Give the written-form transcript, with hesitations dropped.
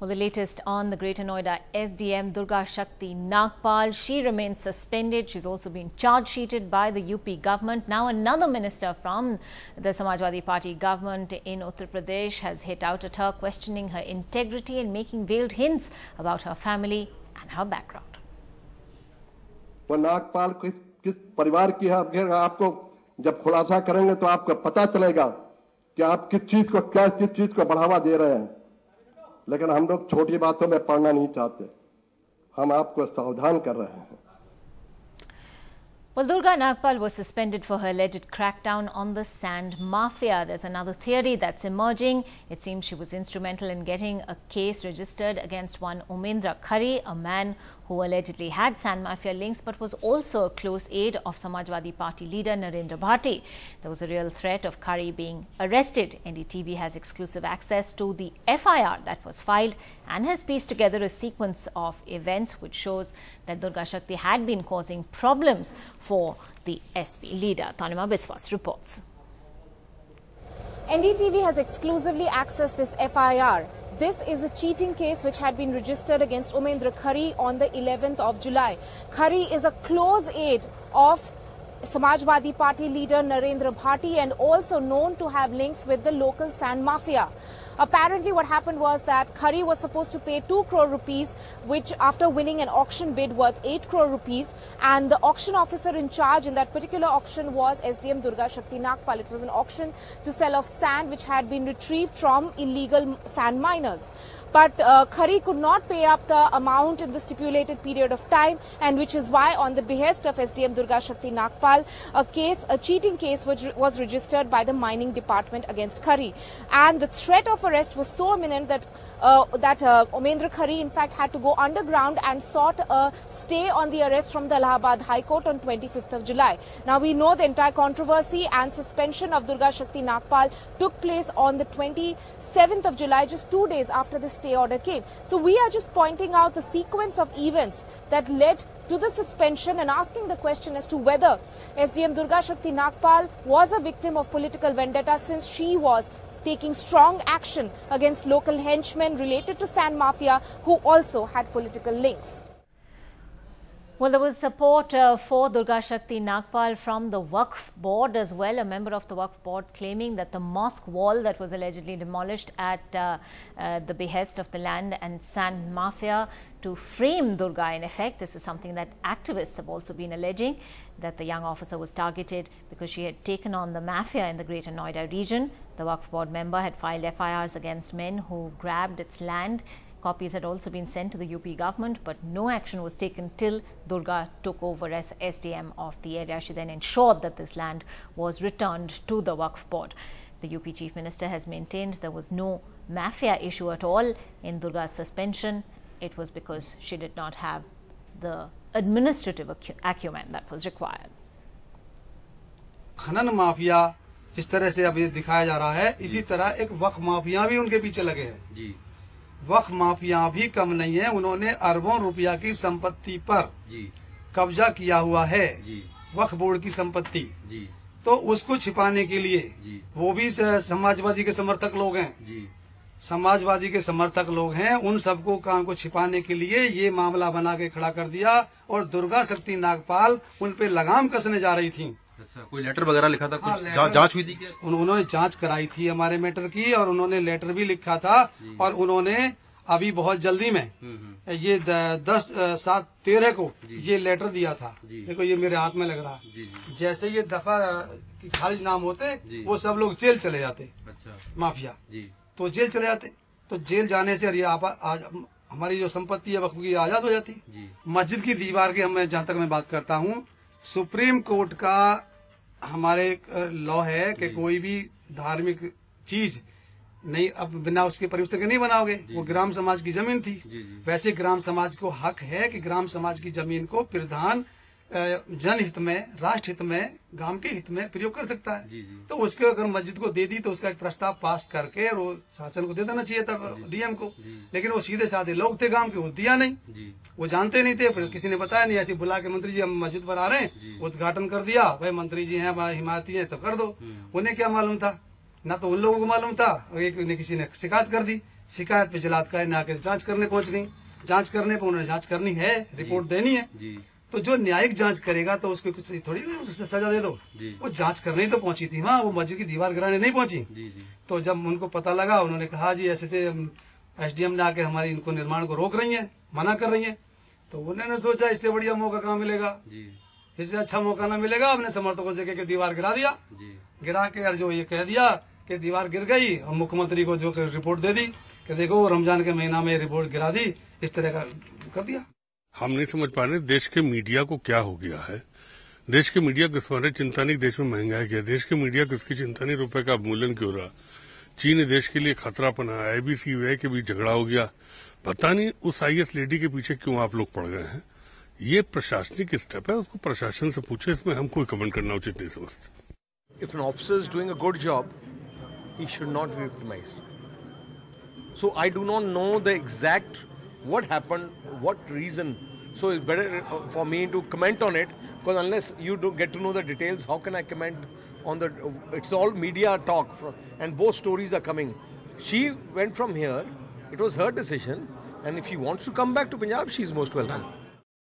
Well, the latest on the Greater Noida SDM Durga Shakti Nagpal. She remains suspended. She's also been charge sheeted by the UP government. Now another minister from the Samajwadi Party government in Uttar Pradesh has hit out at her, questioning her integrity and making veiled hints about her family and her background. वो नागपाल किस परिवार की है, आपको जब खुलासा करेंगे तो आपको पता चलेगा कि आप किस चीज को बढ़ावा दे रहे हैं। लेकिन हम लोग छोटी बातों में पड़ना नहीं चाहते, हम आपको सावधान कर रहे हैं। Well, Durga Nagpal was suspended for her alleged crackdown on the sand mafia. There's another theory that's emerging. It seems she was instrumental in getting a case registered against one Umendra Khari, a man who allegedly had sand mafia links but was also a close aide of Samajwadi Party leader Narendra Bhati. There was a real threat of Khari being arrested. NDTV has exclusive access to the FIR that was filed and has pieced together a sequence of events which shows that Durga Shakti had been causing problems for the SP leader. Tanima Biswas reports. NDTV has exclusively accessed this FIR. This is a cheating case which had been registered against Umendra Khari on the 11th of July. Khari is a close aide of Samajwadi Party leader Narendra Bhati and also known to have links with the local sand mafia. Apparently what happened was that Khari was supposed to pay 2 crore rupees, which after winning an auction bid worth 8 crore rupees, and the auction officer in charge in that particular auction was SDM Durga Shakti Nagpal. It was an auction to sell off sand which had been retrieved from illegal sand miners. But Khari could not pay up the amount in the stipulated period of time, and which is why on the behest of SDM Durga Shakti Nagpal, a cheating case was registered by the mining department against Khari. And the threat of arrest was so imminent that Umendra Khari in fact had to go underground and sought a stay on the arrest from the Allahabad High Court on 25th of July. Now we know the entire controversy and suspension of Durga Shakti Nagpal took place on the 27th of July, just 2 days after the stay order came. So we are just pointing out the sequence of events that led to the suspension and asking the question as to whether SDM Durga Shakti Nagpal was a victim of political vendetta, since she was taking strong action against local henchmen related to sand mafia who also had political links. Well, there was support for Durga Shakti Nagpal from the Waqf board as well. A member of the Waqf board claiming that the mosque wall that was allegedly demolished at the behest of the land and sand mafia to frame Durga in effect. This is something that activists have also been alleging, that the young officer was targeted because she had taken on the mafia in the Greater Noida region. The Waqf board member had filed FIRs against men who grabbed its land. Copies had also been sent to the UP government, but no action was taken till Durga took over as SDM of the area. She then ensured that this land was returned to the Waqf board. The UP chief minister has maintained there was no mafia issue at all in Durga's suspension. It was because she did not have the administrative acumen that was required. खनन mafia जिस तरह से अब ये दिखाया जा रहा है, इसी तरह एक वक्फ माफिया भी उनके पीछे लगे हैं जी। वक्फ माफिया भी कम नहीं है, उन्होंने अरबों रुपया की संपत्ति पर कब्जा किया हुआ है, वक्फ बोर्ड की संपत्ति। तो उसको छिपाने के लिए वो भी समाजवादी के समर्थक लोग हैं, समाजवादी के समर्थक लोग हैं, उन सबको काम को छिपाने के लिए ये मामला बना के खड़ा कर दिया और दुर्गा शक्ति नागपाल उन पे लगाम कसने जा रही थी। अच्छा, कोई लेटर वगैरह लिखा था, कुछ जांच हुई थी क्या? उन्होंने जांच कराई थी हमारे मैटर की, और उन्होंने लेटर भी लिखा था, और उन्होंने अभी बहुत जल्दी में ये 10/7/13 को ये लेटर दिया था। देखो ये मेरे हाथ में लग रहा है। जैसे ये दफा की खारिज नाम होते वो सब लोग जेल चले जाते। अच्छा। माफिया तो जेल चले जाते, तो जेल जाने से हमारी जो संपत्ति है वक्फ की आजाद हो जाती। मस्जिद की दीवार की जहाँ तक मैं बात करता हूँ, सुप्रीम कोर्ट का हमारे लॉ है कि कोई भी धार्मिक चीज नहीं, अब बिना उसके परिवर्तन के नहीं बनाओगे। वो ग्राम समाज की जमीन थी, वैसे ग्राम समाज को हक है कि ग्राम समाज की जमीन को प्रधान जनहित में, राष्ट्र हित में, गांव के हित में प्रयोग कर सकता है। तो उसके अगर मस्जिद को दे दी तो उसका एक प्रस्ताव पास करके और वो शासन को दे देना चाहिए था, डीएम को। लेकिन वो सीधे साधे लोग थे गांव के, वो दिया नहीं, वो जानते नहीं थे, फिर किसी ने बताया नहीं। ऐसे बुला के मंत्री जी हम मस्जिद बना रहे हैं, उद्घाटन कर दिया, भाई मंत्री जी हैं, हिमायती हैं तो कर दो। उन्हें क्या मालूम था, ना तो उन लोगों को मालूम था, एक ने किसी ने शिकायत कर दी, शिकायत पे जिलाधिकारी ने आकर जांच करने पहुंच गई। जांच करने पर उन्होंने जांच करनी है, रिपोर्ट देनी है। तो जो न्यायिक जांच करेगा तो उसको कुछ थोड़ी उससे सजा दे दो। वो जांच करने ही तो पहुंची थी वहाँ, वो मस्जिद की दीवार गिराने नहीं पहुंची। तो जब उनको पता लगा, उन्होंने कहा जी ऐसे SDM ने आके हमारी इनको निर्माण को रोक रही है, मना कर रही है। तो उन्होंने सोचा इससे बढ़िया मौका कहाँ मिलेगा, इससे अच्छा मौका ना मिलेगा। अपने समर्थकों से कह दीवार गिरा दिया। गिरा के और जो ये कह दिया कि दीवार गिर गई, और मुख्यमंत्री को जो रिपोर्ट दे दी कि देखो रमजान के महीना में रिपोर्ट गिरा दी, इस तरह का कर दिया। हम नहीं समझ पा रहे देश के मीडिया को क्या हो गया है। देश के मीडिया को इस बारे चिंता नहीं, देश में महंगाई क्या, देश के मीडिया को इसकी चिंता नहीं, रुपए का अवमूल्यन क्यों रहा, चीन देश के लिए खतरा बना, IBC UA के बीच झगड़ा हो गया, पता नहीं उस IS लेडी के पीछे क्यों आप लोग पड़ गए हैं। ये प्रशासनिक स्टेप है, उसको प्रशासन से पूछे, इसमें हम कोई कमेंट करना उचित नहीं समझते। If an officer is doing a good job, he should not be victimized. So I do not know the exact what happened, what reason. So it's better for me to comment on it, because unless you do get to know the details, how can I comment on the? It's all media talk, and both stories are coming. She went from here. It was her decision, and if she wants to come back to Punjab, she is most welcome.